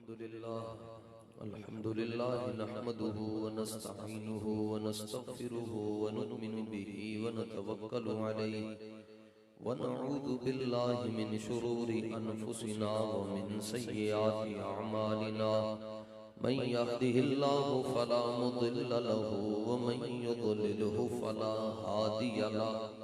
अल्हम्दुलिल्लाह नहमदुहु व नस्तईनुहु व नस्तगफिरुहु व नु'मिनु बिही व नतवक्कलु अलैहि व नऊज़ु बिल्लाहि मिन शुरूरि अनफुसिना व मिन सय्यिआति अअमालिना मन यहदिहिल्लाहु फला मुदिल्ल लहु व मन युद्लिलहु फला हादिय लहु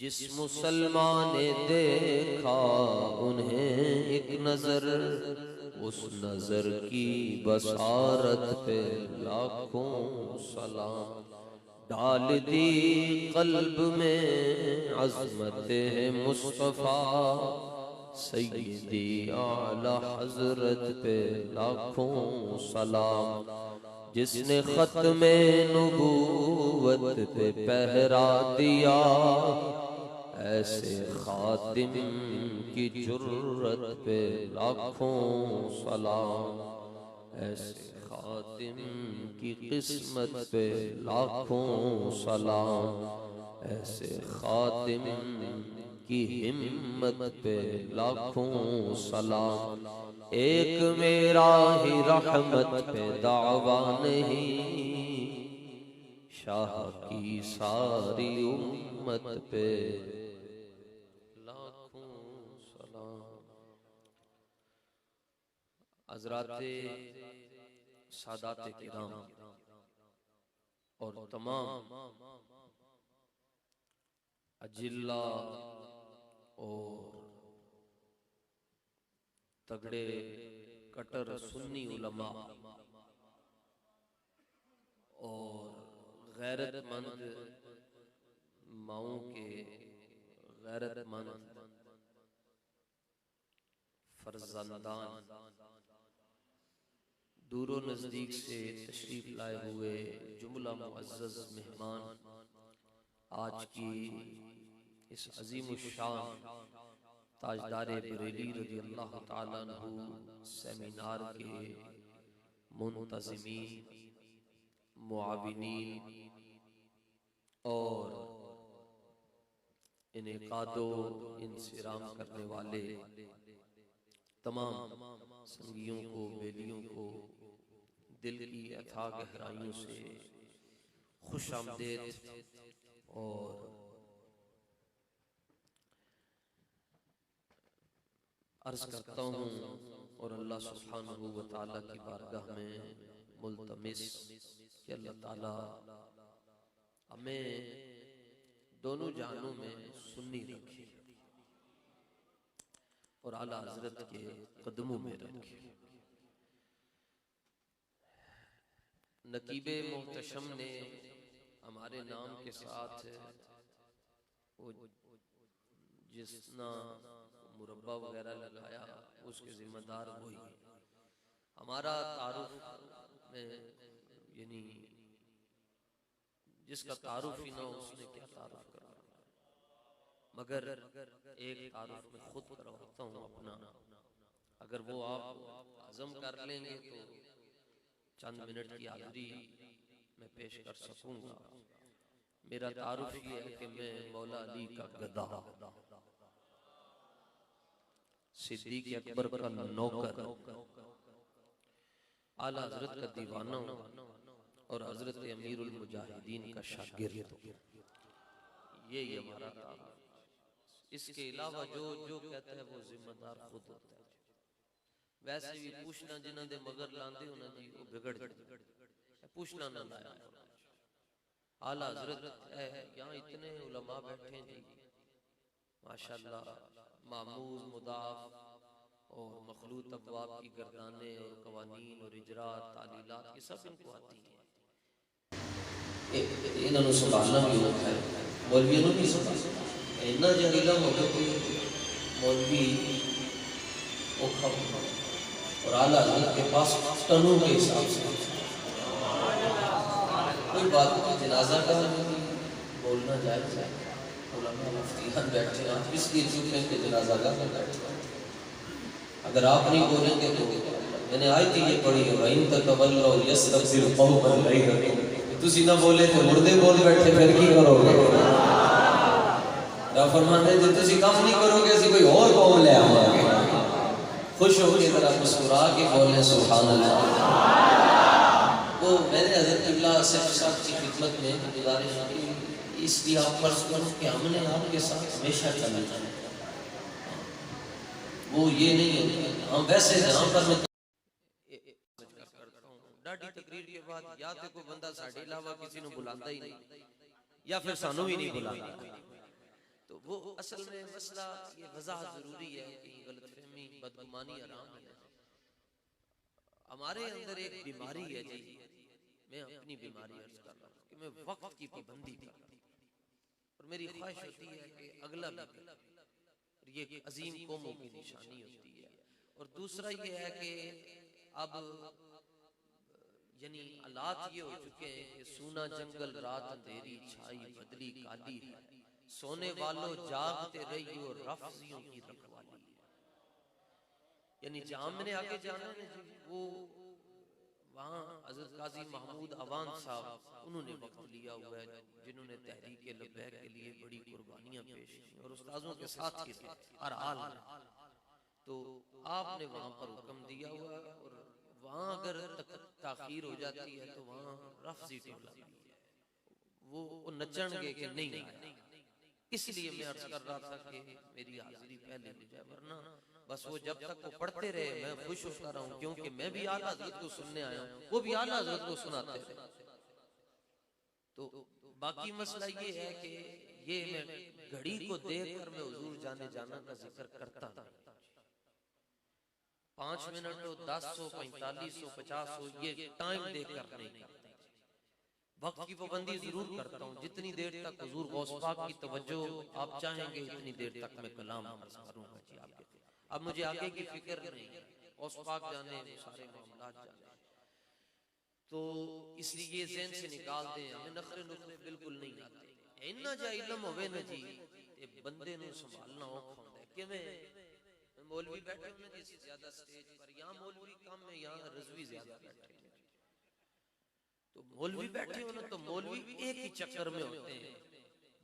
जिस मुसलमान ने देखा उन्हें एक नजर, उस नजर की बसारत पे लाखों सलाम। डाल दी कल्ब में अज़मत है मुस्तफ़ा, सय्यदी आला हज़रत पे लाखों सलाम। जिसने ख़त्मे नबूवत पे पहरा दिया, ऐसे खातिम की जुर्रत पे लाखों सलाम। ऐसे खातिम की किस्मत पे लाखों सलाम। ऐसे खातिम की हिम्मत पे लाखों सलाम। एक मेरा ही रहमत पे दावा नहीं, शाह की सारी उम्मत पे लाखों सलाम। हज़राते सादाते किराम और तमाम अजिल्ला और तगड़े कट्टर सुन्नी उलमा और गैरतमंद माओं के गैरतमंद फर्जंदान, दूरो नजदीक से तशरीफ लाए हुए जुमला मुअज़्ज़ज़ मेहमान, आज की इस अजीम शान ताजदारे बरेली रज़ी अल्लाह ताला अन्हु सेमिनार के मुंतज़िमीन, मुआविनीन और इनेकादो इंसिराम करने वाले तमाम संगियों को, बेलियों को दिल की अथाह गहराइयों से खुश आमदेद और अर्ज करता हूँ और अल्लाह सुब्हानहू व तआला की बारगाह में मुल्तमिस कि अल्लाह ताला हमें दोनों जानों में सुन्नी रखे और आला हज़रत के कदमों में रखे। नकीबे मोहतशम ने हमारे नाम के साथ वो जिसना मुरब्बा वगैरह लगाया, उसके जिम्मेदार वही। हमारा तारुफ में यानी जिसका तारुफ ही ना हो उसने क्या तारुफ करना, मगर एक तारुफ में खुद करवाता हूँ अपना। अगर वो आप हजम कर लेंगे तो चंद मिनट की हाज़िरी मैं पेश कर सकूंगा। मेरा तारुफ ये है कि मैं मौला अली का गदा, सिद्दीक़ अकबर का नौकर, आला हज़रत का दीवाना और हज़रत अमीरुल मुजाहिदीन का शागिर्द। ये हमारा तारुफ। इसके अलावा जो जो कहता है वो जिम्मेदार खुद होता है। वैसे भी पूछना जिन्हों दे मगर लांदे हो ना जी वो बिगड़ जाते, पूछना ना लाया। आला हज़रत यहाँ इतने उलमा बैठे हैं जी माशाल्लाह, मामूज मुदाफ और मखलूत अबवाब की गर्दाने और कवानीन और इजरात तालीलात ये सब इनको आती हैं। इन्होंने संभालना भी होता है, मौलवियों ने भी संभालना। इतना जहरीला होगा कोई मौलवी औखा और आला हज़रत के पास टनों के हिसाब से कोई बात नहीं। जनाजा का बोलना जायज़ है, उलमा मुफ्तियान बैठे हैं, आप इसलिए चुप हैं कि जनाजा का बैठे। अगर आप नहीं बोलेंगे तो मैंने आयत ये पढ़ी है, वहीं तकवल्लो यस्तगफिर कौमन गैरकुम, तुसी ना बोले तो मुर्दे बोल बैठे फिर की करोगे। रब फरमाते हैं जो तुसी काम नहीं करोगे ऐसी कोई और कौम ले आवांगे। खुश हो के जरा मुस्कुरा के बोलें सुभान अल्लाह। तो मैंने हज़रत किबला साहब की खिदमत में गुजारिश की, इसलिए आप पर सुनो कि हमने आपके साथ हमेशा चलना है। वो ये नहीं है हम वैसे जहाँ पर मैं डाटी तकरीर के बाद या तो कोई बंदा साढ़े अलावा किसी ने बुलाता ही नहीं या फिर सानू ही नहीं बुलाता। तो वो असल में मसला ये वजाहत जरूरी है कि गलतफहमी बदगुमानी आराम है। हमारे अंदर एक बीमारी है जी, मैं अपनी बीमारी अर्ज कर रहा हूँ कि मैं वक्त की पाबंदी करता हूँ और मेरी ख्वाहिश होती है कि अगला भी करे, और ये अजीम कौमों की निशानी होती है। और दूसरा ये है कि अब यानी हालात ये हो चुके हैं कि सूना जंगल रात अंधेरी छाई बदली काली है, सोने वालों जागते रहियो रफ्जियों की रखवाली है। यानी जहां मैंने आगे जाना है वो वहाँ हजरत काजी महमूद अवान साहब उन्होंने वक्त लिया हुआ है, जिन्होंने तहरीक लब्बैक के लिए बड़ी कुर्बानियां पेश की और उस्ताजों के साथ ही हर हाल में। तो आपने वहां पर हुक्म दिया हुआ है और वहां अगर ताखीर हो जाती है तो वहां रफ्जी टोला भी है, वो नचणगे कि नहीं। इसलिए मैं अर्ज कर रहा था कि मेरी हाजिरी पहले हो जाए, वरना बस वो जब तक वो पढ़ते रहे मैं खुश होता रहूं, क्योंकि मैं भी आला हज़रत को सुनने आया हूं, वो भी आला हज़रत को सुनाते थे। तो बाकी मसला ये है कि ये मैं घड़ी को देखकर मैं हुजूर जाने जाना का जिक्र करता था। 5 मिनट हो 10 हो 45 हो 50 हो ये टाइम देखकर नहीं करता। वक्त की पाबंदी जरूर करता हूँ, जितनी देर तक हुजूर गौस पाक की तवज्जो आप चाहेंगे इतनी देर तक मैं कलाम अर्ज करूंगा जी आपके। अब मुझे आगे की फिक्र नहीं है, गौस पाक जाने सारे मामलात जाने, तो इसलिए ये ज़हन से निकाल दें, हमें नखरे नुखरे बिल्कुल नहीं आते। इन्ना जा इल्म होवे ना जी ते बंदे नु संभालना औखा होंदा है। किवें मौलवी बैठे होने जिस ज्यादा स्टेज पर, यहाँ मौलवी कम है, यहाँ रज़वी ज्यादा बैठे हैं। तो मौलवी बैठे हो ना तो मौलवी एक ही चक्कर में होते हैं,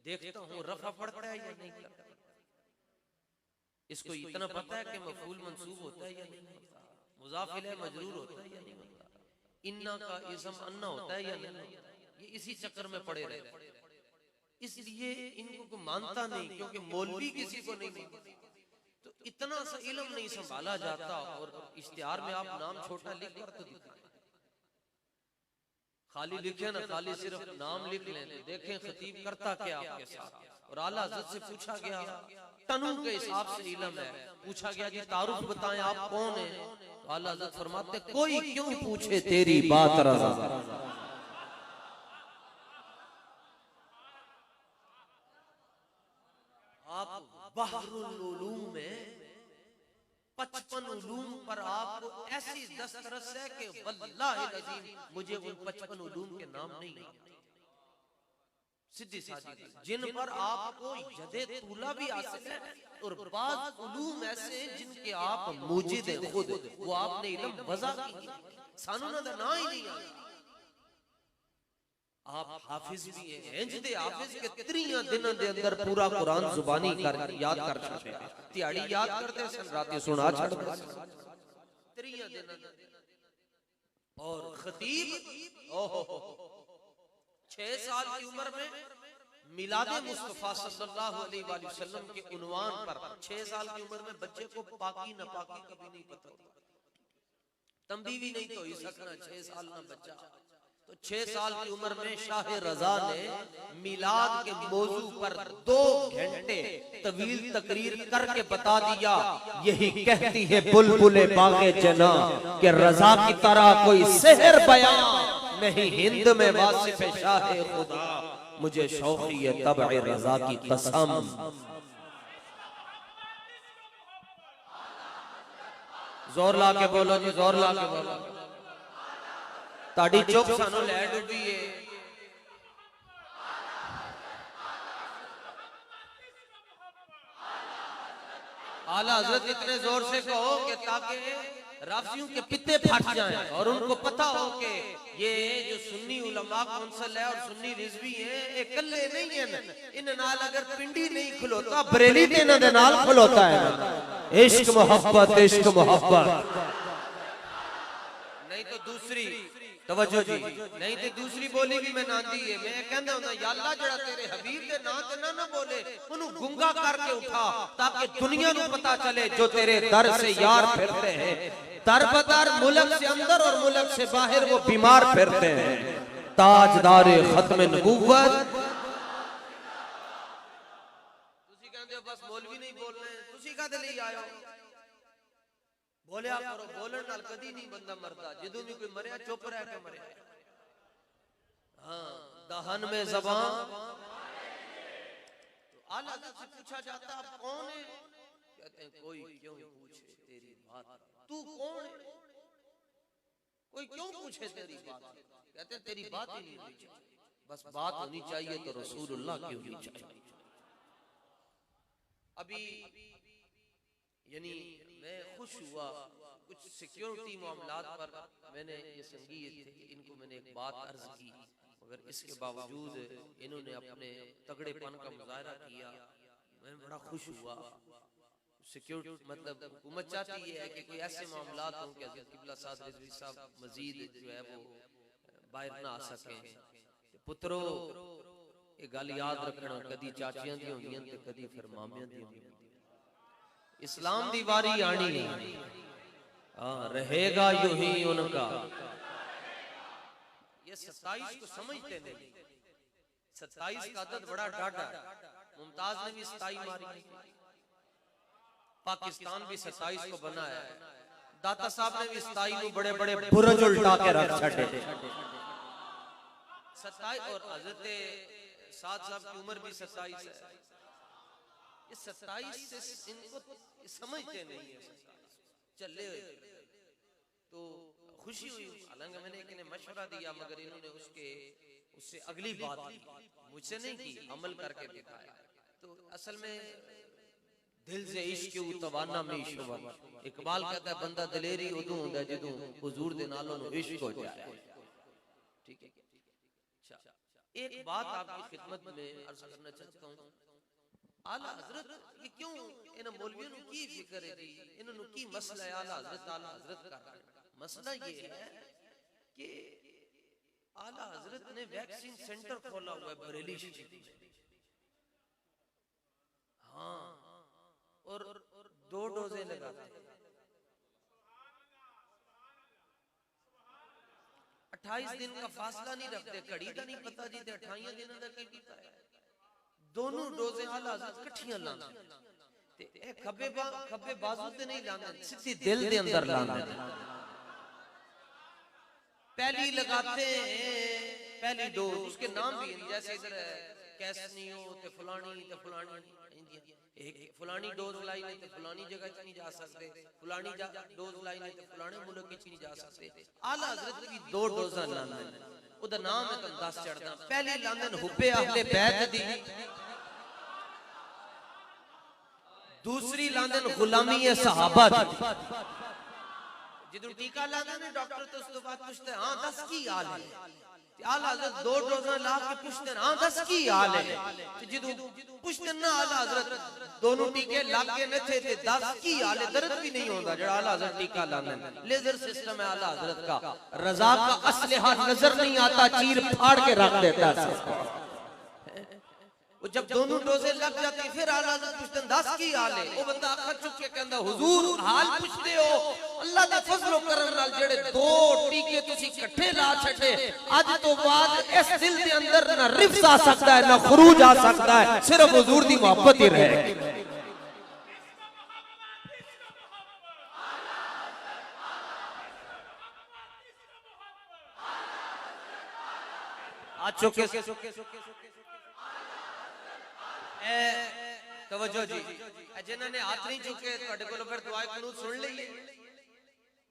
देखता हूँ रफा पड़ता है या नहीं करता, इसको इतना पता है कि मफूल मंसूब होता है या नहीं होता, मुज़ाफ इलैह मजरूर होता है या नहीं होता, इन्ना का इस्म अन्ना होता है या नहीं होता, ये इसी चक्कर में पड़े रहते हैं। इसलिए इनको मानता नहीं, क्योंकि मौलवी किसी को नहीं मानता, तो इतना सा इल्म नहीं संभाला जाता। और इश्तिहार में आप नाम छोटा लिख कर तो दिखाएं, खाली लिखे ना, खाली सिर्फ नाम लिख लें, देखें खतीब करता क्या आपके साथ। और आला हज़रत से पूछा गया, तनु के हिसाब से इल्म है, पूछा गया जी तारुफ बताएं आप कौन है, तो आला हज़रत फरमाते कोई क्यों पूछे तेरी बात रज़ा। आप बहरुल उलूम में 55 उलूम पर आपको ऐसी दस्तरस है कि वल्लाहि अज़ीम मुझे उन 55 उलूम के नाम नहीं है, सीधी सादी, जिन पर आपको यदे तूला भी हासिल है, और बाज़ उलूम ऐसे जिनके आप मूजिद हैं खुद, वो आपने इल्म वज़ा की, सानू ना ना ही नहीं आया। आप हाफिज भी हैं, इंज दे हाफिज के 3 दिनों दे अंदर पूरा कुरान जुबानी कर याद कर छड़े, तिहाड़ी याद करते सन, रातें सुना छड़ते 3 दिनों। और खतीब ओहो 6 साल की उम्र में मिलादे मुस्तफा सल्लल्लाहु अलैहि वसल्लम के उन्वान पर 6 साल की उम्र में बच्चे को पाकी नापाकी कभी नहीं पता, तंबी भी नहीं तो हो सकना 6 साल ना बच्चा। तो 6 साल की उम्र में शाह रजा ने मिलाद के मौजू पर 2 घंटे तवील तकरीर करके बता दिया, यही कहती है बुलबुले बागे जना कि रजा की तरह कोई सेहर बयां नहीं हिंद में वासिफ शाह खुदा, मुझे शौकी है तबअ रजा की कसम। जोर ला के बोलो जी, जोर ला के बोलो, ताड़ी चुप सानू लै डूबी है। आला हज़रत इतने जोर से कहो कि ताकि राफियों के पित्ते फट जाएं और उनको पता हो कि ये जो सुन्नी उलमा कौंसल है और सुन्नी रिजवी है ये कल्ले नहीं है, इन नाल अगर पिंडी नहीं खलोता बरेली ते इन्हां दे नाल खलोता है। इश्क मोहब्बत, इश्क मोहब्बत। नहीं तो दूसरी तवज्जो जी, नहीं तो दूसरी बोली भी मैं ना दी है, मैं कहंदा हुंदा या अल्लाह जड़ा तेरे हबीब दे नाम ते ना बोले उन्हें गुंगा करके उठा, ताकि दुनिया को पता चले जो तेरे दर से यार फिरते हैं, दर बदर मुल्क से अंदर और मुल्क से बाहर वो बीमार फिरते हैं, ताजदार खत्म नबूवत। दे लिए आयो बोलिया करो बोलन नाल कदी नहीं बंदा मरदा जदों भी कोई मरया चुप रह के मरया हां दहन में ज़बान तो आला हज़रत से पूछा जाता आप कौन है कहते हैं कोई क्यों पूछे तेरी बात तू कौन है कोई क्यों पूछे तेरी बात कहते हैं तेरी बात ही नहीं होनी चाहिए बस बात होनी चाहिए तो रसूलुल्लाह की होनी चाहिए अभी यानी मैं खुश हुआ कुछ सिक्योरिटी मामलात पर मैंने ये संगीत थे इनको मैंने एक बात अर्ज की मगर इसके बावजूद इन्होंने अपने तगड़ेपन का मुजाहरा किया मैं बड़ा खुश हुआ सिक्योरिटी मतलब हुकूमत चाहती है कि कोई ऐसे मामलात हों कि हज़रत क़िबला साहब रिज़वी साहब मजीद जो है वो बाहर ना आ सकें पुत्रो ये गल याद रखना कदी चाचियां दी होंदियां ते कदी फिर मामियां दी होंदियां इस्लाम दी वारी आनी हां रहेगा यूं ही उनका ये 27 को समझते नहीं 27 का अदद बड़ा डाढ़ा मुमताज ने भी 27 मारी पाकिस्तान भी 27 को बनाया दाता साहब ने भी 27 को बड़े बड़े बुरज उल्टा के रख छड़े 27 और हजरत साद साहब की उम्र भी 27 है ये 27 से इनको समझते नहीं है चले तो खुशी हुई हालांकि मैंने एक ने मशवरा दिया मगर इन्होंने उससे अगली बात मुझसे नहीं की अमल करके दिखाया तो असल में दिल से इश्क तवाना में इश्क इकबाल कहता है बंदा दलेरी उदों हुंदा जदों हुजूर दे नाल ओनू इश्क हो जाए ठीक है एक बात आपकी खिदमत में अर्ज करना चाहता हूं आला हजरत ये क्यों इन मौलवियों नु की फिक्र है जी इन्होंने की मसला है आला हजरत का मसला ये है कि आला हजरत ने वैक्सीन सेंटर खोला हुआ है बरेली शरीफ में हां और 2 डोजें लगाते हैं 28 दिन का फासला नहीं रखते घड़ी का नहीं पता जी 28 दिनों का की पता है दोनों डोजें आला हज़रत इकट्ठियां लांदे ते ए खब्बे बाजू ते नहीं लांदे सीधी दिल दे अंदर लांदे पहली लगाते पहली डोज उसके नाम भी जैसे इधर कैसनियो ते फलानी एक फलानी डोज लाई नहीं तो फलानी जगह नहीं जा सकते फलानी डोज लाई नहीं तो फलाने मुल्क नहीं जा सकते आला हज़रत की 2 डोज़ा लांदे ओदा नाम है तुम 10 चढ़दा पहली लांदे हुब्बे अहले बैत दी दूसरी लांदे गुलामी है सहाबा दी जिदू टीका लांदे ने डॉक्टर तो उस तो बाद पूछते हां 10 की हाल है आला हज़रत 2 डोज़ा ला के पूछते हां 10 की हाल है तो जिदू पूछते ना आला हज़रत दोनों टीके लग के न थे 10 की हाल है दर्द भी नहीं होता जड़ा आला हज़रत टीका लाने लेजर सिस्टम है आला हज़रत का रज़ा का असलहा नजर नहीं आता चीर फाड़ के रख देता है वो जब दोनों डोजे लग जाती फिर आला हज़रत पूछते 10 की हाल है वो बंदा आंख चुक के कहंदा हुजूर हाल पूछते हो अल्लाह दा फजल करम नाल जेड़े 2 टीके तुसी इकट्ठे ला छड़े आज तो बाद इस दिल दे अंदर ना रिफ्स आ सकता है ना खुरूज आ सकता है सिर्फ हुजूर दी मोहब्बत ही रहेगी आ चुके तवज्जो जी जिन्हां ने हाथ नहीं चुके ਤੁਹਾਡੇ ਕੋਲ ਫਿਰ ਦੁਆ ਕਨੂਤ सुन ਲਈਏ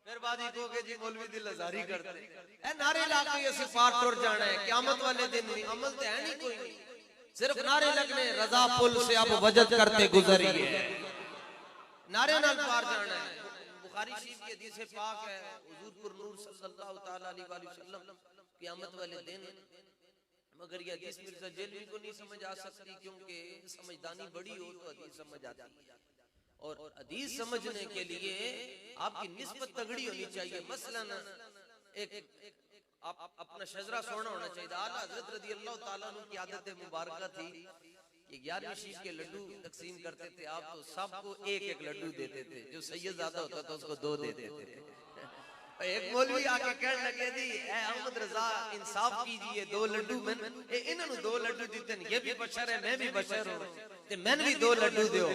फिर बाद ही कहोगे जी मौलवी दिल लजारी करते ए नारे ला के ਅਸੀਂ पार टुर जाना है क़यामत वाले दिन भी अमल तो है नहीं कोई सिर्फ नारे लगने रजा पुल से अब वजद करते गुजरिए नारे नाल पार जाना है बुखारी शरीफ की हदीस पाक है हुजूर पुर नूर सल्लल्लाहु तआला अलैहि वसल्लम क़यामत वाले दिन मगर ये हदीस मिर्जा जलवी को नहीं समझ आ सकती क्योंकि समझदानी बड़ी हो तो हदीस समझ आती है और हदीस समझने के लिए आपकी निस्बत तगड़ी होनी चाहिए मसलन एक आप अपना शजरा सोना होना चाहिए आला हज़रत रज़ियल्लाहु ताला अन्हु की आदत मुबारक थी कि 11वीं शीश के लड्डू तकसीम करते थे आप तो सबको एक लड्डू देते थे जो सैयद ज़्यादा होता था उसको 2 दे देते थे एक मौलवी आके कहने लगे जी ए अहमद रजा इंसाफ कीजिए 2 लड्डू मैं इन्होंने 2 लड्डू दिते ये भी बशर है मैं भी बशर हूं ते मैंने भी 2 लड्डू दियो।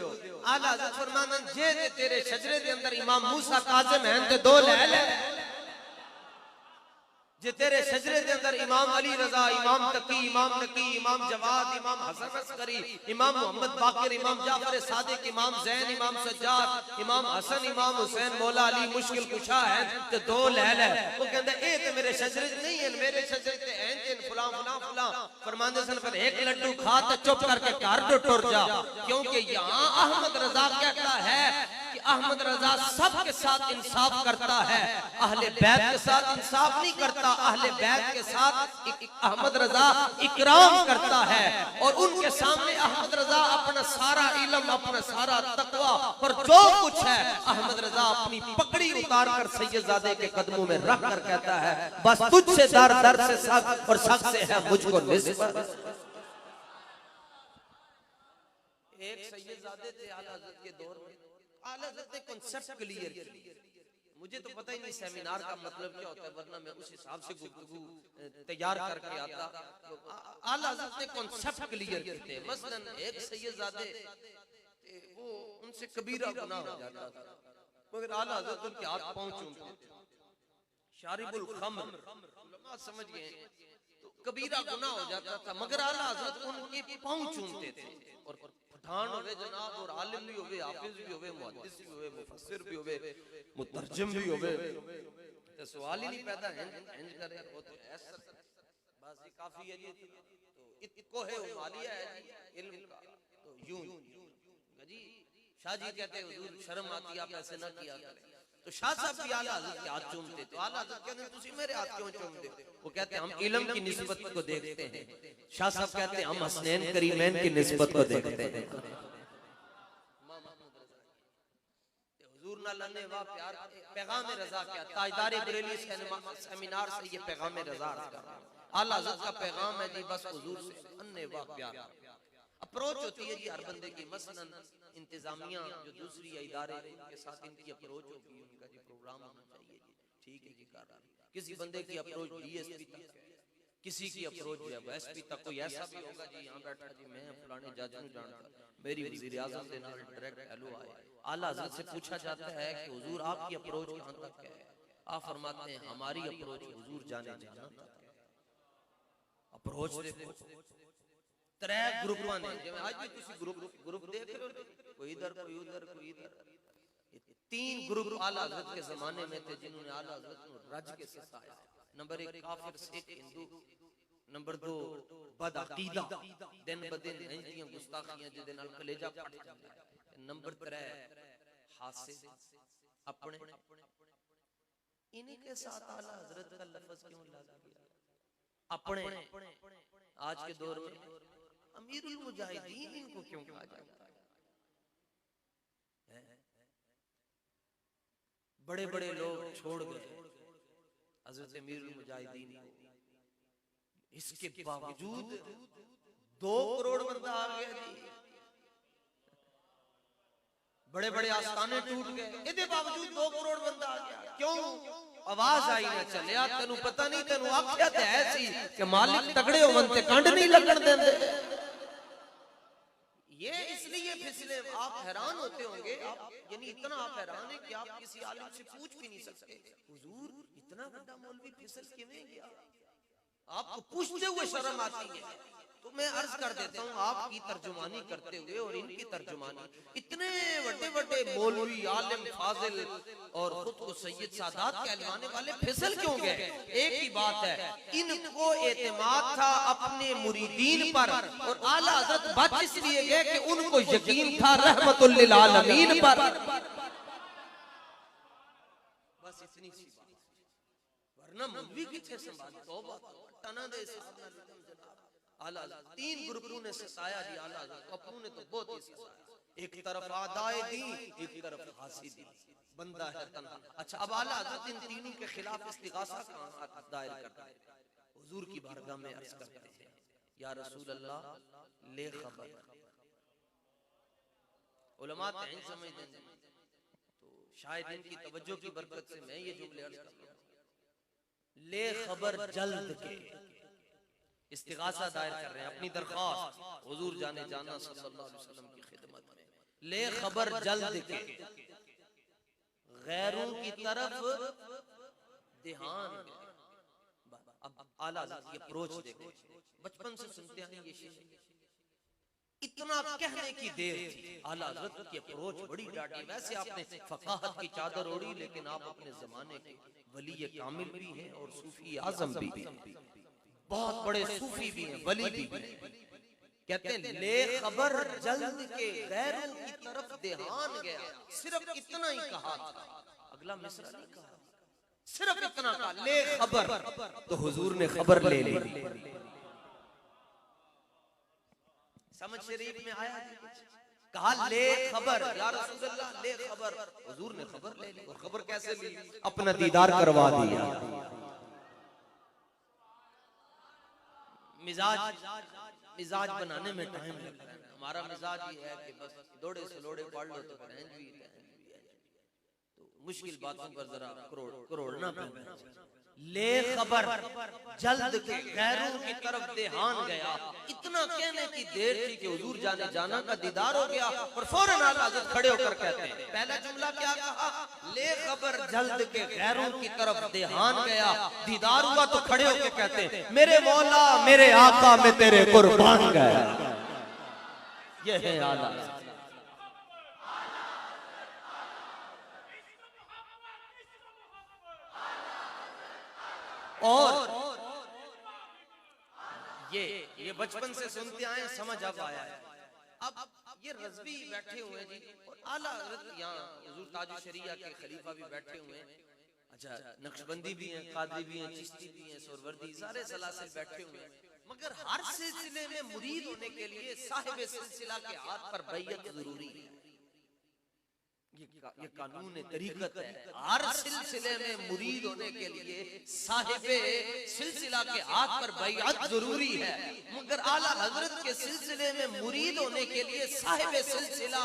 आला हज़रत फरमानन जे तेरे शजरे दे अंदर इमाम मूसा काज़िम हैं ते 2 ले ले, जे तेरे शजरे के अंदर इमाम अली रजा, इमाम तकी, इमाम नकी, इमाम जवाद, इमाम हसन अस्करी, इमाम मोहम्मद बाकिर, इमाम जाफर सादिक, इमाम जैन, इमाम सज्जाद, इमाम हसन, इमाम हुसैन, मौला अली मुश्किल कुशा है ते 2 ले ले। वो कहंदा ए ते मेरे शजरे नहीं है, मेरे शजरे ते हैं जिन फलां फलां फलां। फरमांदे सन फिर 1 लड्डू खा ते चुप करके घर टुर जा, क्योंकि यहां अहमद रजा कहता है कि अहमद रजा सबके साथ इंसाफ करता है, अहले बैत के साथ इंसाफ नहीं करता, अहले बैत के साथ अहमद रजा इकराम करता है। और उनके सामने अहमद रजा अपना सारा इल्म, अपना सारा तकवा और जो कुछ है अहमद रजा अपनी पकड़ी उतार कर सैयदजादे के कदमों में रख कर कहता है बस तुझसे दर दर से सख्त और सख्त से है मुझको निस्बत। एक सैयदजादे थे आला हज़रत के दौर में, आला हज़रत ने कांसेप्ट क्लियर किया। मुझे तो पता ही नहीं सेमिनार का मतलब क्या होता है, वरना मैं उस हिसाब से गुफ्तगू तैयार करके आता। तो आला हज़रत ने कांसेप्ट क्लियर किए। मसलन एक सैयदजादे वो उनसे कबीरा गुनाह हो जाता था, मगर आला हज़रत उनके हाथ पांव चूमते थे। शारिबुल खम्र उलमा समझ गए, तो कबीरा गुनाह हो जाता था, मगर आला हज़रत उनके पांव चूमते थे। और पठान होवे जनाब, और आलिम भी होवे, हाफिज भी होवे, मुहद्दिस भी होवे, मुफस्सिर भी होवे, मुतरजम भी होवे, तो सवाल ही नहीं पैदा है इंज करे वो तो ऐसा बस ये काफी है जी, तो इतको है मालिया है जी इल्म का। तो यूं जी शाह जी कहते हैं हुजूर शर्म आती है आप ऐसे ना किया करें। तो शाह साहब भी आला हज़रत के हाथ चूमते, तो आला हज़रत कहते हैं तुसी मेरे हाथ क्यों चूमते हो? वो कहते हैं हम इल्म की निस्बत को देखते हैं। शाह साहब कहते हैं हम हसनैन करीमैन की निस्बत को देखते हैं। हुजूर ना लन्ने वाह प्यार पैगाम रजा क्या ताजदार बरेली सेमिनार से ये पैगाम रजा अर्ज कर रहा हूं। आला हज़रत का पैगाम है जी बस हुजूर से अन्ने वाह प्यार। अप्रोच होती है जी हर बंदे की, मसलन इंतजामिया जो दूसरी इदारे उनके साथ इनकी अप्रोच होगी, उनका जी प्रोग्राम होना चाहिए जी, ठीक है जी कर रहा है। किसी बंदे की अप्रोच डीएसपी तक है, किसी की अप्रोच जो है एसपी तक। कोई ऐसा भी होगा जी यहाँ बैठा जी मैं फलाने जज को जानता, मेरी वजीर आजम के नाल डायरेक्ट हेलो आए, आला हज़रत से पूछा जाता है कि हुजूर आपकी अप्रोच कहां तक है? आप फरमाते हैं हमारी अप्रोच हुजूर जाने जाना तक है। अप्रोच देखो 3 ग्रुपां ने, जिवें आज भी तुसी ग्रुप देख रहे हो, कोई इधर कोई उधर कोई इधर। 3 ग्रुप आला हज़रत के जमाने में थे जिन्होंने आला हज़रत को रज के सताया। नंबर 1 काफिर सिख हिंदू, नंबर 2 बदअकीदा दिन ब दिन इंजियां गुस्ताखियां जिदे नाल कलेजा फट जांदा है, नंबर 3 हासिद अपने। इन्हीं के साथ आला हज़रत का लफ्ज क्यों लगा गया अपने? आज के दौर में अमीरुल मुजाहिदीन इनको क्यों कहा जाता है? बड़े बड़े लोग छोड़ गए हज़रत अमीरुल मुजाहिदीन को, इसके बावजूद 2 करोड़ बंदा आ गया जी, बड़े बड़े आस्थाने टूट गए, इसके बावजूद 2 करोड़ बंदा आ गया। क्यों? आवाज आई ना चलिया, तेनू पता नहीं, तेनू आख्या ते ऐसी कि मालिक तगड़े होवन ते कंड नहीं लगन देंदे। ये इसलिए फिसले, आप हैरान होते होंगे, आप यानी इतना आप हैरान है कि आप किसी आलिम से पूछ भी नहीं सकते हुजूर इतना बड़ा मौलवी फिसल किवें गया? आपको पूछते हुए शर्म आती है। तो मैं अर्ज कर देता हूँ आपकी तर्जुमानी करते हुए और इनकी तर्जुमानी, इतने बड़े बड़े मौलवी आलिम फाजिल और खुद को सैयद सादात कहलवाने वाले फिसल क्यों गए? एक ही बात है, इनको एतमाद था अपने मुरीदीन पर, और आला हज़रत बच इसलिए गए कि उनको यकीन था रहमतुल लिल आलमीन पर। बस इतनी सी बात, वरना मौलवी किथे संभाल तौबा टना दे हिसाब नाल जनाब। आला 3 ग्रुपों ने सताया जी आला हज़रत, अपनों ने तो बहुत ही सताया। एक तरफ आदाए दी, एक तरफ हासिदी, बंदा है तन्हा। अच्छा अब आला हज़रत इन तीनों के खिलाफ इस्तिगासा का दायर करता है, हुजूर की बारगाह में अर्ज करते हैं या रसूल अल्लाह ले खबर। उलमा तहन समझ देंगे, तो शायद इनकी तवज्जो की बरकत से मैं ये जुमले अर्ज कर रहा हूं, ले खबर जल्द के इस्तिगासा दायर कर रहे हैं, अपनी दरख्वास्त हुजूर जाने जाना सल्लल्लाहु अलैहि वसल्लम की खिदमत में, ले खबर जल्द के गैरों की तरफ ध्यान। अब आला की अप्रोच देखो, बचपन से सुनते हैं ये शेर, इतना कहने की देर थी, आला हज़रत की अप्रोच बड़ी डाटी। वैसे आपने फकाहत की चादर ओढ़ी, लेकिन आप अपने जमाने के वली कामिल भी हैं और सूफी आजम भी हैं, बहुत बड़े सूफी भी हैं, वली भी हैं। कहते हैं ले खबर जल्द के गैरों की तरफ ध्यान गया, सिर्फ इतना ही कहा था, अगला मिसरा नहीं कहा, सिर्फ इतना कहा ले खबर, तो हुजूर ने खबर ले ली। समझ शरीफ में आया, कहा ले खबर, या रसूलल्लाह ले खबर, हुजूर ने खबर ले ली। और खबर कैसे ली? अपना दीदार करवा दिया। मिजाज बनाने में टाइम लगता है। हमारा मिजाज ये है कि बस दौड़े सलोड़े पढ़ लो तो मुश्किल बातों पर जरा करोड़ना पड़ता है। ले खबर जल्द के गैरों की तरफ ध्यान गया, इतना कहने की देर थी कि हुजूर जाने जाना का दीदार हो गया। और फौरन आला हज़रत खड़े होकर कहते हैं, पहला जुमला क्या कहा? ले खबर जल्द के गैरों की तरफ ध्यान गया, दीदार हुआ तो खड़े होकर कहते हैं, मेरे मौला मेरे आका में तेरे कुर्बान गया। ये है आला। और ये बचपन से सुनते आए, समझ अब आया है। अब ये रज़वी बैठे हुए जी, और आला हज़रत यहाँ हुजूर ताज शरीया के खलीफा भी बैठे हुए हैं। अच्छा, नक्शबंदी भी हैं, कादरी भी हैं, चिश्ती भी हैं, सोरवर्दी, सारे सलासिल बैठे हुए हैं। मगर हर सिलसिले में मुरीद होने के लिए साहिब सिलसिला के हाथ पर बैयत जरूरी है। ये कानून तरीकत है। हर सिलसिले में मुरीद होने के लिए साहिबे सिलसिला के हाथ पर बैअत जरूरी है। मगर आला हजरत के सिलसिले में मुरीद होने के लिए साहिबे सिलसिला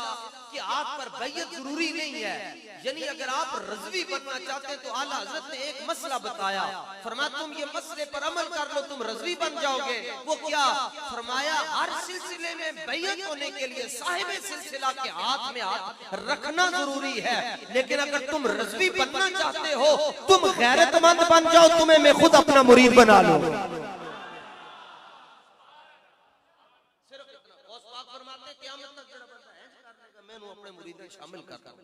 के हाथ पर बैअत जरूरी नहीं है। यानी अगर आप रज़वी बनना चाहते हैं तो आला हजरत ने एक मसला बताया, फरमाया तुम ये मसले पर अमल कर लो, तुम रज़वी बन जाओगे। वो क्या? फरमाया हर सिलसिले में बैअत होने के लिए साहिबे सिलसिला के हाथ में हाथ रखना जरूरी है। लेकिन अगर तुम रज़वी बनना चाहते हो, तुम गैरतमंद बन जाओ, तुम्हें मैं खुद अपना मुरीद बना लूं। सिर्फ इतना गौस पाक फरमाते हैं, क़यामत तक जेड़ा बंदा है करने का मैं अपने मुरीद में शामिल करता हूं।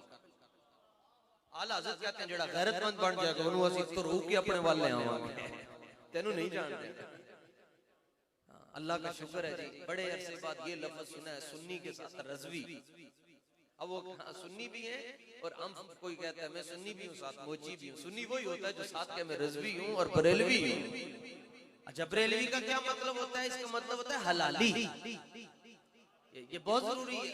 आला हज़रत कहते हैं जेड़ा गैरतमंद बन जाएगा ओनू असीं तो रूह के अपने वाल ले आवांगे, तेनू नहीं जानते। अल्लाह का शुक्र है जी, बड़े अरसे बाद ये लफ्ज सुना है, सुन्नी के साथ रज़वी। अब वो सुन्नी भी हैं और हम कोई कहता है मैं सुन्नी भी हूँ साथ मोची भी हूँ। सुन्नी वही होता है जो साथ के मैं रज़वी हूँ और बरेलवी हूँ। अच्छा, बरेलवी का क्या मतलब होता है? इसका मतलब होता है हलाली। ये बहुत जरूरी है।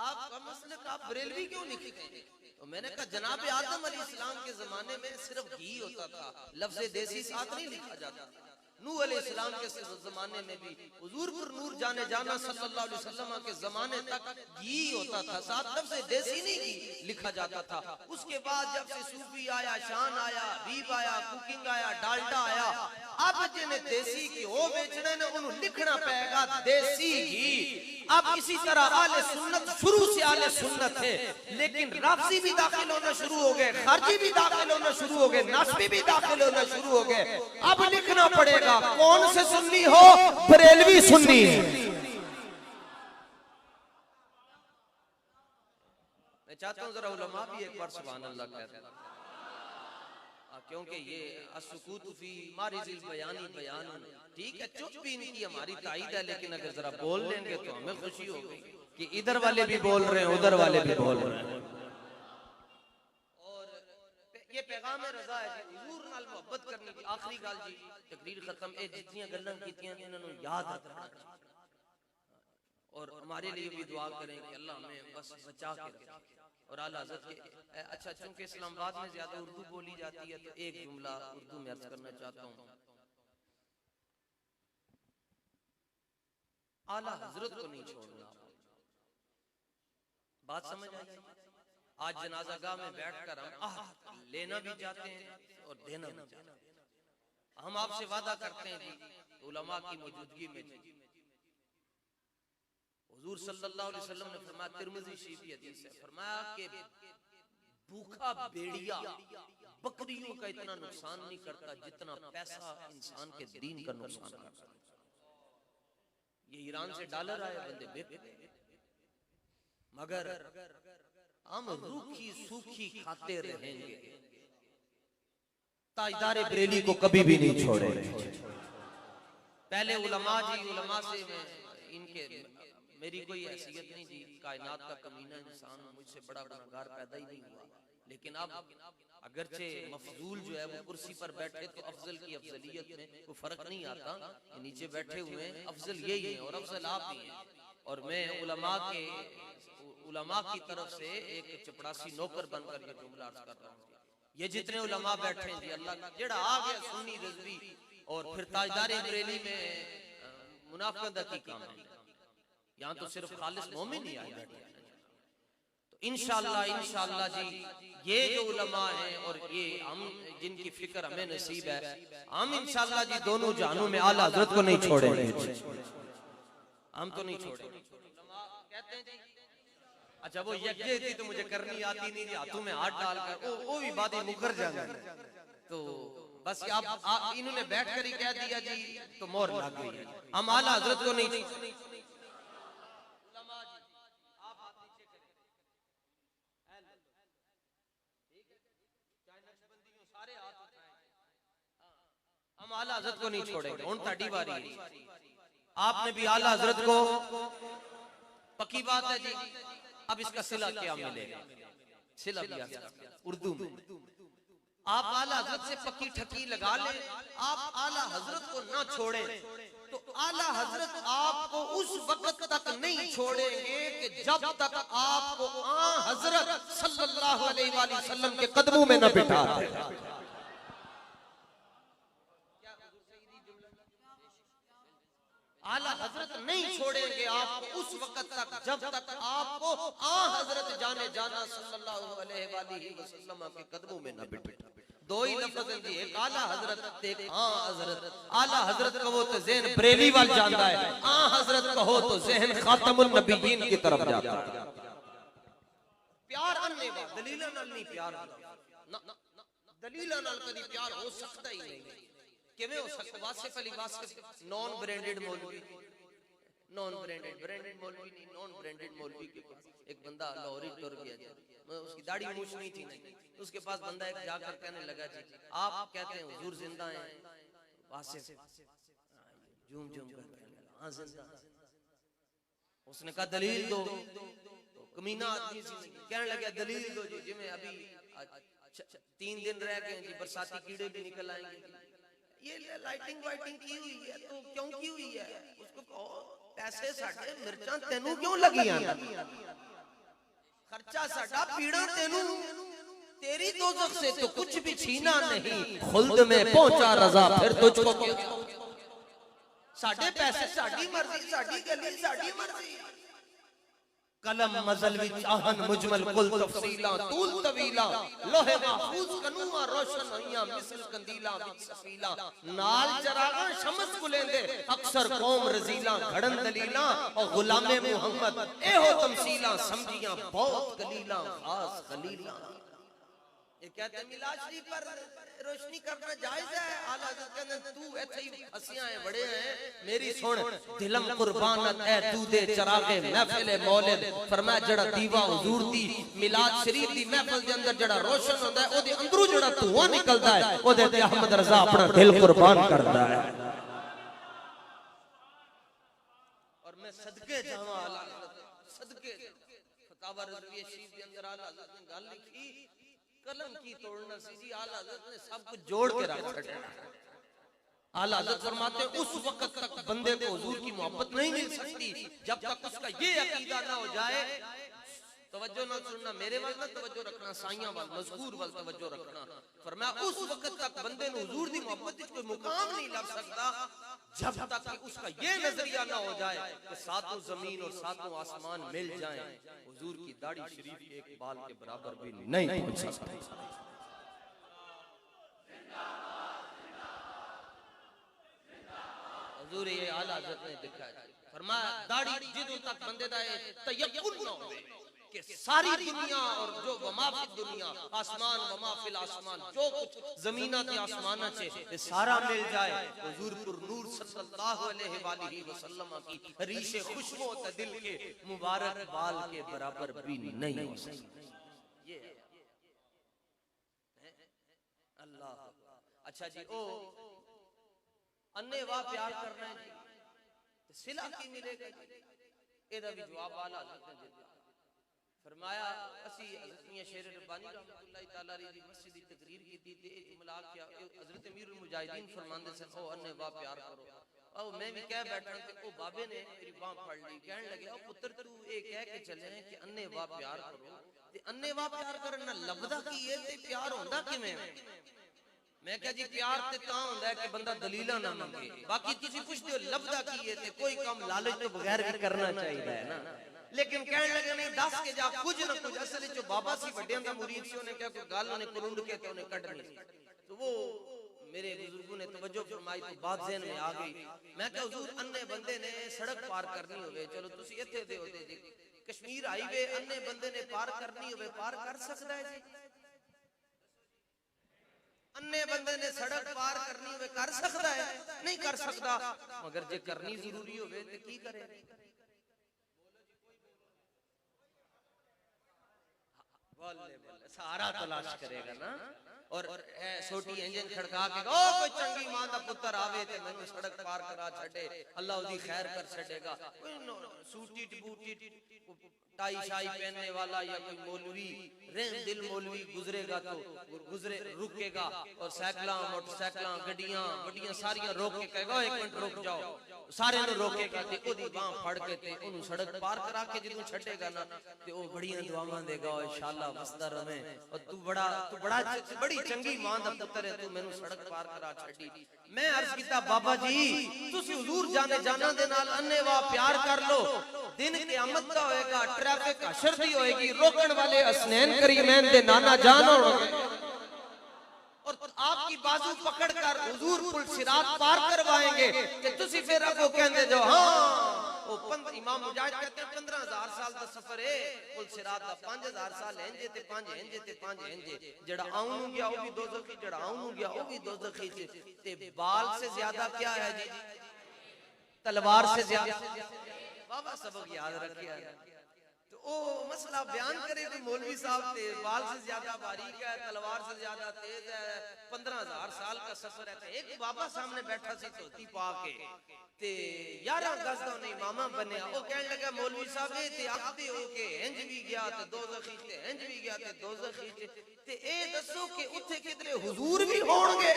आप मसले का आप बरेलवी क्यों लिखते हैं? तो मैंने कहा जनाब आदम अलैहिस्सलाम के जमाने में सिर्फ घी होता था, लफ्ज़ देसी साथ नहीं लिखा जाता। नूह अलैहिस्सलाम के जमाने में भी हुजूर पर नूर जाने जाना सल्लल्लाहु अलैहि वसल्लम के जमाने तक घी होता था, साथ लफ्ज़ देसी नहीं घी लिखा जाता था। उसके बाद जब से सूफी आया, शान आया, रीब आया, कुकिंग आया, डालडा आया, अब जिन्हें देसी घी हो बेचने ने उन्हें लिखना पड़ेगा देसी घी। अब इसी तरह आले सुन्नत शुरू से आले सुन्नत है, लेकिन राफजी भी दाखिल होना शुरू हो गए, खारजी भी दाखिल होना शुरू हो गए, नासबी भी दाखिल होना शुरू हो गए। अब लिखना पड़ेगा कौन से सुन्नी हो? बरेलवी सुन्नी है। मैं चाहता हूं जरा उलमा भी एक बार सुभान अल्लाह कहते हैं, क्योंकि ये असुकूत फी मारिजिल बयानी बयान, ठीक है चुप भी इनकी हमारी ताईद है, लेकिन अगर जरा बोल लेंगे तो हमें खुशी होगी कि इधर वाले भी बोल रहे हैं, उधर वाले भी बोल रहे हैं। और ये पैगाम रज़ा है जी, हुजूर नाल मोहब्बत करनी थी। आखिरी गल जी, तकरीर खत्म। ए जितनी गल्लां कीतियां इन्हां याद रखना और हमारे लिए भी दुआ करें कि अल्लाह हमें बस बचा के रखे। और आला हज़रत के अच्छा, चूंकि इस्लामाबाद में ज्यादा उर्दू बोली जाती है तो एक जुमला उर्दू में अर्ज करना चाहता हूँ। आला हज़रत को नहीं छोड़ना। बात समझ आई? आज जनाजागाह में बैठकर हम लेना भी चाहते हैं और देना भी चाहते हैं। हम आपसे वादा करते हैं जी उलमा की मौजूदगी में जी, हुजूर सल्लल्लाहु अलैहि वसल्लम ने फरमाया, तिर्मिज़ी शरीफ की हदीस है, फरमाया कि भूखा भेड़िया बकरियों का इतना नुकसान नहीं करता जितना पैसा इंसान के दीन का नुकसान करता है। ये ईरान से डॉलर आए, बंदे बेच मगर हम रूखी सूखी खाते रहेंगे, ताजदारे बरेली को कभी भी नहीं छोड़ेंगे। पहले उलमा जी, उलमा से मैं इनके मेरी कोई हैसियत नहीं जी, कायनात का कमीना इंसान, मुझसे बड़ा गुनहगार पैदा ही नहीं हुआ। लेकिन अब अगरचे मफजूल जो है वो कुर्सी पर बैठे तो अफजल की अफजलियत में कोई फर्क नहीं आता, ये नीचे बैठे हुए हैं, अफजल यही है और अफजल आप ही हैं। और मैं उलमा की तरफ से एक चपड़ासी नौकर बनकर ये जुमला अर्ज कर रहा हूँ, ये जितने उलमा बैठे हैं जी, अल्लाह जेड़ा आ गया सुन्नी रिजवी और फिर ताजदारे बरेली में मुनाफिकत की काम है, यहाँ तो सिर्फ खालिस मोमिन ही आए बैठे हैं। तो इंशाअल्लाह जी ये जो उलमा हैं और ये हम जिनकी फिक्र हमें नसीब है, हम इंशाअल्लाह जी दोनों जानों में आला हज़रत को नहीं छोड़ेंगे, हम तो नहीं छोड़ेंगे। कहते हैं जी अच्छा वो यज्ञ तो मुझे करनी आती नहीं, हाथों में हाथ डालकर वो भी बातें मुकर जाएंगे। तो बस आप इन्होंने बैठ कर ही कह दिया जी तो मोहर लग गई है, हम आला हज़रत को नहीं। हम आला हज़रत को नहीं छोड़ेंगे। उन ताड़ी बारी है, आपने भी आला हज़रत को, पक्की बात है जी। अब इसका सिला क्या मिलेगा, सिला भी उर्दू में आप आला हज़रत से पक्की ठकी लगा ले, आप आला हज़रत को ना छोड़े तो आला हज़रत आपको उस वक्त तक नहीं छोड़ेंगे कि जब तक आपको हज़रत सल्लल्लाहु अलैहि वसल्लम के कदमों में न बिठा दे। आला हज़रत नहीं छोड़ेंगे आपको उस वक्त तक जब तक आपको हज़रत जाने जाना सल्लल्लाहु अलैहि वसल्लम के कदमों में न बिठे। दो ही लफ्ज़ हैं जी, एक आला हज़रत, एक हज़रत। आला हज़रत कहो तो ज़हन बरेली वाल जाता है, हज़रत कहो तो ज़हन खातमुन नबीयीन की तरफ जाता है। प्यार अन्ने वा दलीला नाल नहीं, प्यार दलीला नाल कभी प्यार हो सकता ही नहीं। किवें हो सकता? वासिफ अली वासिफ नॉन ब्रांडेड मौलवी, नॉन ब्रांडेड, ब्रांडेड मौलवी नहीं, नॉन ब्रांडेड मौलवी के पास एक बंदा लाहौरी टुर गया जी, उसकी दाढ़ी मूछ नहीं थी नहीं, उसके पास बंदा एक जाकर कहने लगा जी आप कहते हैं हुजूर जिंदा हैं? वासिफ झूम झूम कर हाँ जिंदा। उसने कहा दलील दो, तो कमीना आदमी कहने लगा दलील दो जी, जिमें अभी 3 दिन रह गए जी, बरसाती कीड़े भी निकल आएंगे, ये लाइटिंग वाइटिंग की हुई है तो क्यों की हुई है? उसको कहो पैसे साडे मिर्चां तेनू क्यों लगियां, खर्चा साडा पीड़ा तेनू, तेरी दोज़ख से तो कुछ भी छीना नहीं, खुल्द में पहुंचा रज़ा फिर तुझको क्या? साडे पैसे साडी मर्जी, साडी गली साडी मर्जी। कलम मजल विच आहन मुजमल कुल तफसीला तूल तवीला, लोहे महफूज कनूआ रोशन होइयां मिसल कंदीला विच सफीला, नाल चरागा शमस गुलेंदे अक्सर कौम रजीला, घड़न दलीला और गुलामे मुहम्मद ए हो तमसीला, समझियां बहुत कलीला खास खलीला। ये कहते हैं मिलाद शरीफ पर रोशनी करना जायज है। आला हज़रत कहते तू ऐसे ही हंसियां है बड़े हैं, मेरी सुन दिलम कुर्बान है तू दे चरागे महफिल मौलिद। फरमाया जड़ा दीवा हुजूर दी मिलाद शरीफ दी महफिल दे अंदर जड़ा रोशन होंदा है, ओदे अंदरों जड़ा धुआं निकलदा है, ओदे ते अहमद रज़ा अपना दिल कुर्बान करदा है। और मैं सदके जावां आला हज़रत, सदके फतावा रज़विया शरीफ दे अंदर आला हज़रत ने गल लिखी, कलम की तोड़ना सी जी, आला हज़रत ने सब कुछ जोड़ के रख छड़ा। आला हज़रत फरमाते उस वक्त तक बंदे को हुजूर की मोहब्बत नहीं मिल सकती जब तक उसका ये अकीदा ना हो जाए। तवज्जो ना सुनना, मेरे वाल ना तवज्जो रखना, साइयां वाल मज़कूर वाल तवज्जो रखना। फरमाया उस वक्त तक बंदे ने हुजूर दी मोहब्बत में कोई मुकाम नहीं लग सकता जब तक कि उसका ये नजरिया ना हो जाए कि सातों जमीन और सातों आसमान मिल जाएं, हुजूर की दाढ़ी शरीफ के एक बाल के बराबर भी नहीं पहुंच सकता। हुजूर ये आला हज़रत ने लिखा है, फरमाया दाढ़ी जिदों तक बंदे दा तयक्कुन ना होवे कि सारी दुनिया और जो वमा फिल दुनिया, आसमान वमा फिल आसमान, जो कुछ ज़मीना ते आसमाना चे ये सारा मिल जाए, हुजूर पुर नूर सल्लल्लाहु अलैहि वसल्लम की रीशे खुशबू ते दिल के मुबारक बाल के बराबर भी नहीं हो सकती। ये अल्लाह। अच्छा जी, ओ अन्ने वाह प्यार करना है जी, सिला की मिलेगा जी, एदा भी जवाब वाला हज़रत ने दिया। फरमाया असी हज़रत मियां शेर रब्बानी रहमतुल्लाह तआला अलैहि दी मस्जिद दी तकरीर कीती ते ए जुमला क्या हज़रत अमीरुल मुजाहिदीन फरमांदे सन, ओ अन्ने वाह प्यार करो। ओ मैं भी कह बैठा ते ओ बाबे ने मेरी बांह फड़ ली, कहने लगे ओ पुत्र तू ए कह के चले हैं कि अन्ने वाह प्यार करो ते अन्ने वाह प्यार करना लभदा की है ते प्यार होंदा किवें? मैं क्या जी प्यार ते तां होंदा है कि बंदा दलीलां ना मंगे, बाकी तुसी पुछदे हो लभदा की है ते कोई काम लालच तो बगैर भी करना चाहिए है ना। लेकिन कहने लगे नहीं दस के जा कुछ ना कुछ, असल जो बाबा सी वड्डियां दा मुरीद सी, उन्हें क्या कोई गल उन्हें कुरुंड के ते उन्हें कढनी, तो वो मेरे बुजुर्गों ने तवज्जो फरमाई तो बात ज़हन में आ गई। मैं क्या हुजूर अन्ने बंदे ने सड़क पार करनी होवे, चलो तुसी इत्थे दे होते जी कश्मीर हाईवे अन्ने बंदे ने पार करनी होवे, पार कर सकदा है जी? अन्ने बंदे ने सड़क पार करनी होवे कर सकदा है? नहीं कर सकदा। मगर जे करनी जरूरी होवे ते की करे? बोले बोले सारा तलाश करेगा ना। और छोटी इंजन खड़का के ओ कोई चंगी मां दा पुत्र आवे ते मैनू सड़क पार करा छड़े, अल्लाह ओदी खैर कर छड़ेगा। सूटी बूटी टाई शाई पहनने वाला या कोई मौलवी रहम दिल मौलवी गुजरेगा तो गुजरे रुकेगा, और साइकिलां मोटरसाइकिलां गड्डियां वड्डियां सारियां रोक के कहेगा एक मिनट रुक जाओ, सारे नु रोकेगा ते ओदी बांह फड़ के ते ओनु सड़क पार करा के जदों छड़ेगा ना ते ओ बड़ियां दुआवां देगा, ओ इंशाअल्लाह वसदा रहे, और तू बड़ा बड़ी चंगी मां दा पुत्र है, तू मैनू सड़क पार करा छड़ी। मैं अर्ज कीता बाबा जी तुसी हुजूर जाने जाना दे नाल अन्नेवा प्यार कर लो, दिन क़यामत दा होएगा, ट्रैफिक हशर दी होएगी, रोकण वाले हसनैन करीमैन दे नाना जान होंगे, और आपकी बाजू पकड़कर हुजूर पुल सिरात पार करवाएंगे कि तुसी फिर अगो कहंदे जो हां ओ इमाम मुजाहिद कहते हैं 15000 साल दा सफर है, पुल सिरात दा 5000 साल इंजे ते 5 इंजे ते 5 इंजे, जेड़ा आऊं नु गया ओ भी दोज़खी, जेड़ा आऊं नु गया ओ भी दोज़खी ते बाल से ज्यादा क्या है जी? तलवार से ज्यादा। बाबा सबक याद रखिए। तो ओ मसला बयान करे कि मौलवी साहब ते बाल से ज्यादा बारीक है, तलवार से ज्यादा तेज है, 15000 साल का सफर है। एक बाबा सामने बैठा सी धोती पा के ते 11 गज दा उन्हें इमामा बनया, ओ कहने लगा मौलवी साहब ए ते आखदे हो के इंज भी गया ते दोज़खी ते इंज भी गया ते दोज़खी ते ए दसो कि उथे किधरे हुजूर भी होणगे?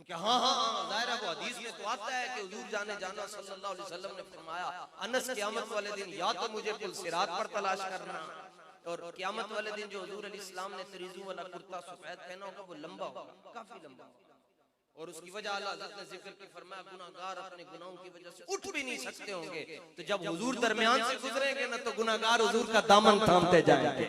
क्या हाँ हाँ ज़ाहिर है वो हदीस में तो आता है कि हुजूर जाने जाना सल्लल्लाहु अलैहि वसल्लम ने फरमाया अनस क़यामत वाले दिन या तो मुझे पुल सिरात पर तलाश करना, और क़यामत वाले दिन जो हुजूर अलैहि सलाम ने तरीजू वाला कुर्ता सफेद पहना होगा वो लंबा होगा, काफी लंबा, और उसकी वजह अल्लाह हज़रत ने जिक्र की फरमाया गुनाहगार अपने गुनाहों की वजह से उठ भी नहीं सकते होंगे, तो जब हुजूर दरमियान से गुजरेंगे ना तो गुनाहगार हुजूर का दामन थामते जाएंगे।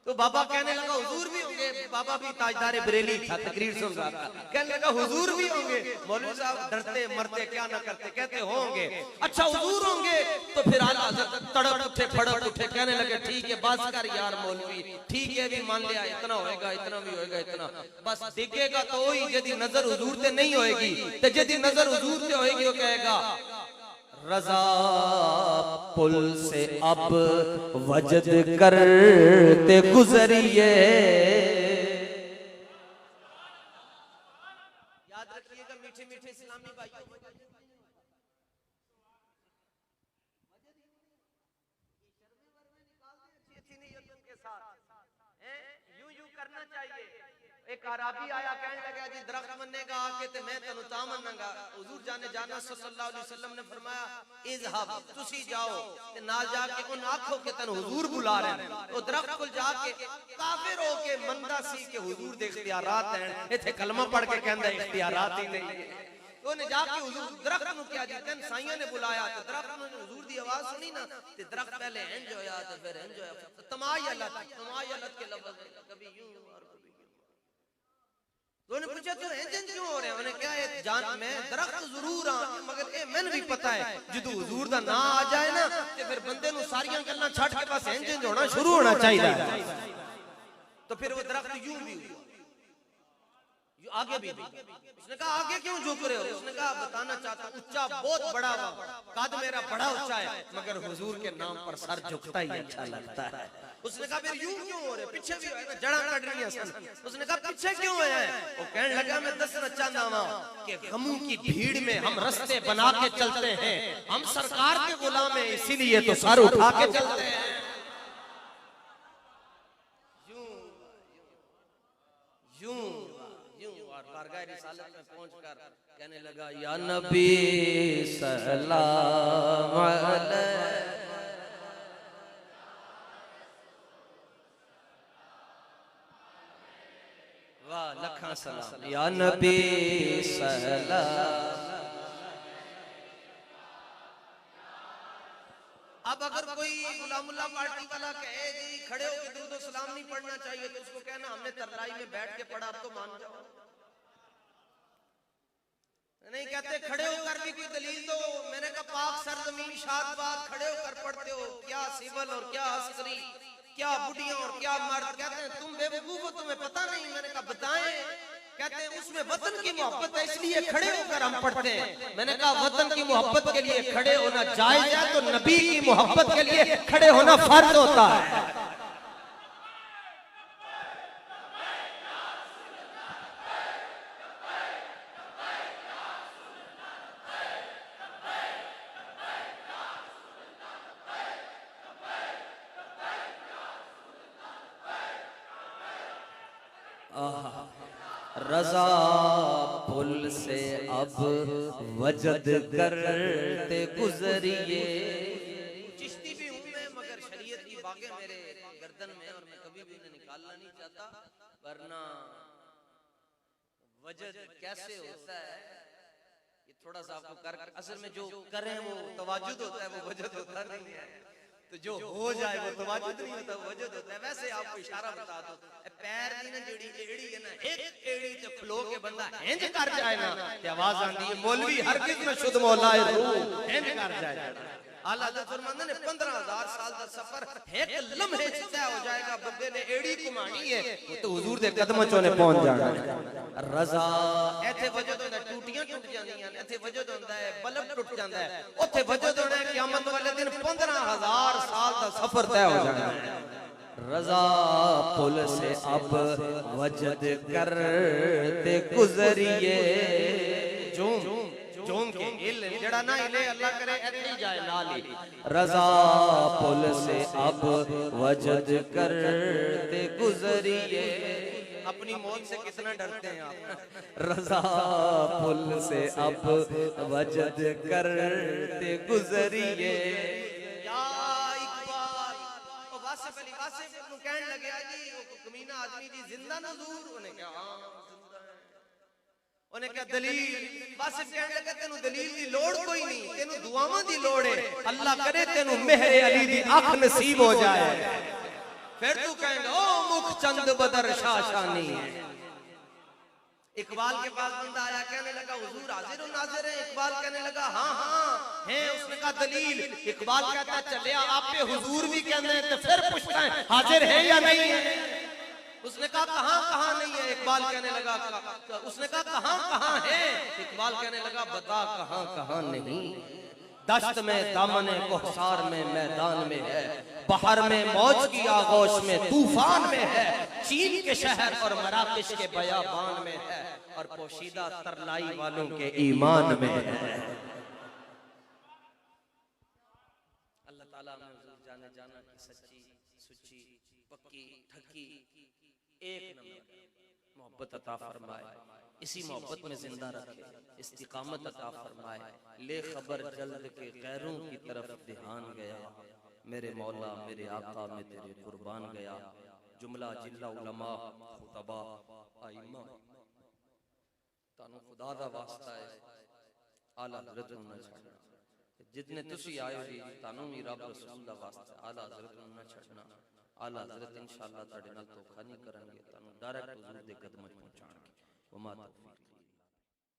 तो बाबा कहने लगा हुजूर भी होंगे, बाबा भी ताजदार बरेली था, तकरीर सुन रहा था, कहने लगा हुजूर भी होंगे। मौलवी साहब डरते मरते क्या ना करते, कहते होंगे। अच्छा हुजूर होंगे तो फिर आला हज़रत तड़प उठे फड़क उठे, कहने लगे ठीक है बस कर यार मौलवी, ठीक है भी मान लिया, इतना होएगा इतना भी होएगा इतना, बस दिखेगा तो वही यदि नजर हुजूर ते नहीं होएगी, तो यदि नजर हुजूर ते होएगी वो कहेगा रजा पुल से अब वजद करते गुजरिए। याद रखिएगा मीठे मीठे इस्लामी भाइयों, यूं यूं करना चाहिए। एक अराबी आया कहने लगा जी दरख्त मन्नेगा आके ते मैं तनु ता मन्नांगा, हुजूर जाने जाना सल्लल्लाहु अलैहि वसल्लम ने फरमाया इज़हब तुसी जाओ ते नाल जाके उन आखो कि तनु हुजूर बुला रहे हैं, तो दरख्त को जाके काफिर होके मंदा सी के हुजूर दे इख्तियारात हैं, इथे कलमा पढ़ के कहंदा इख्तियारात ही नहीं है, तो ने जाके हुजूर दरख्त नु क्या जी तन साईं ने बुलाया, तो दरख्त ने हुजूर दी आवाज सुनी ना ते दरख्त पहले इंज होया ते फिर इंज होया, तमाय अल्लाह के लफ्ज कभी यूं और तो उन्हें पूछा तू इंजन क्यों हो रहे हैं? उन्हें क्या है जान मैं दरख्त जरूर हां मगर ए मैंने भी पता है जदों हुजूर दा नाम आ जाए ना ते फिर बंदे नु सारियां गल्लां छड़ के बस इंजन होना शुरू होना चाहिए। तो फिर वो दरख्त यूं भी आगे भी उसने कहा आगे क्यों झुक रहे हो? उसने कहा बताना चाहता ऊंचा बहुत बड़ा कद मेरा बड़ा ऊंचा है मगर हुजूर के नाम पर सर झुकता ही अच्छा लगता है। उसने कहा फिर यूं क्यों हो रहे? पीछे भी है ना जड़ा कट रही है। उसने कहा पीछे क्यों है? वो कहने लगा मैं दसना चाहता हूं कि गमों की भीड़ में हम रास्ते बना के चलते हैं, हम सरकार के गुलाम हैं इसीलिए तो सर उठा के चलते हैं। यूं और बारगाह रिसालत में पहुंचकर कहने लगा या नबी सल्लल्लाहु अलैहि वाह लखा सलाम या नबी सल्लल्लाहु। अब अगर कोई गुलामुल्लाह पार्टी वाला कहे जी खड़े होकर दुरूद सलाम नहीं पढ़ना चाहिए तो उसको कहना हमने तरलाई में बैठ के पढ़ा अब तो मान जाओ। नहीं कहते खड़े होकर भी कोई दलील दो। मैंने कहा पाक सरजमीन शादबाद खड़े होकर पढ़ते हो क्या सिविल और क्या अस्करी क्या बुढ़िया और क्या मर्द। कहते हैं तुम बेवकूफ हो तुम्हें पता नहीं। मैंने कहा बताएं। कहते हैं उसमें वतन की मोहब्बत है इसलिए खड़े होकर हम पढ़ते हैं। मैंने कहा वतन की मोहब्बत के लिए खड़े होना जायज है तो नबी की मोहब्बत के लिए खड़े होना फर्ज होता है। रजा पुल से अब वजद करते गुजरिए। चिश्ती भी हूं मैं मगर शरीयत की बागें मेरे गर्दन में और मैं कभी भी उन्हें निकालना नहीं चाहता। वरना वजद कैसे होता है ये थोड़ा सा आपको कर असल में जो करें वो तवाजुद होता है वो वजद होता नहीं है। तो जो हो जाए वो तवाजुद नहीं होता वो वजद होता है। वैसे आपको इशारा बता दो पैर दी ना जेड़ी एड़ी है ना एक एड़ी ते खलो के बंदा इंज कर जाए ना ते आवाज आंदी है मौलवी हरगिज में शुद्ध मौला है रूह इंज कर जाए। आला हज़रत फरमाते हैं 15000 साल का सफर एक लम्हे च तय हो जाएगा। बंदे ने एड़ी घुमानी है तो हुजूर दे कदमां चों ने पहुंच जाना है। रजा ऐथे वजद होंदा टूटियां टूट जांदियां ने ऐथे वजद होंदा है बल्ब टूट जांदा है ओथे वजद होना है क़यामत वाले दिन 15000 साल का सफर तय हो जाना है। रजा पुल से अब वजद करते गुजरिए। झूम के हिल जड़ा ना हिले अल्लाह करे ऐसे जाए नाल ही। रजा पुल से अब वजद करते गुजरिए। अपनी मौत से कितना डरते हैं आप। रजा पुल से अब वजद करते गुजरिए। कहने लगे जी कमीना आदमी जी जिंदा नजूर। उन्हें क्या हां जिंदा है। उन्हें क्या दलील? बस कहने लगे तेनू दलील की लोड़ कोई नहीं तेनू दुआवां दी लोड़ है। अल्लाह करे तेनू मेहर अली दी आंख नसीब हो जाए फिर तू कहेंगे ओ मुख चंद बदर शाशानी। इकबाल के पास बंदा आया कहने लगा हुजूर हाजिर और नाजिर है। इकबाल कहने लगा हाँ हाँ है। उसने कहा दलील? इकबाल कहता चले आप पे हुजूर भी कहते हैं तो फिर पूछता है हाजिर है या नहीं है। उसने कहा कहाँ कहाँ नहीं है। इकबाल कहने लगा उसने कहा कहाँ कहाँ है। इकबाल कहने लगा बता कहाँ कहाँ नहीं। दश्त में दामन कोहसार में मैदान में है बहर में मौज की आगोश में तूफान में है चीन के शहर और मराकश के बयाबान में है और पोशीदा तरलाई वालों के ईमान में है। अल्लाह ताला में जाने जाना की सच्ची सुच्ची पक्की ठकी एक नंबर मोहब्बत अता फरमाए। इसी मोहब्बत में जिंदा रखे इस्तिकामत अता फरमाए। ले खबर जल्द के गैरों की तरफ ध्यान गया मेरे मौला मेरे आका में तेरे कुर्बान गया। जुमला जिल्ला उलमा खुतबा आइमा तानु खुदा दा वास्ता है आला हज़रत न छड़ना। जितने तुसी आए जी तानु भी रब रसूल दा वास्ता आला हज़रत न छड़ना। आला हज़रत इंशाअल्लाह ताड़े नाल धोखा नहीं करनगे तानु डायरेक्ट हुजूर दे कदम च पहुंचाणगे। वमा तौफीक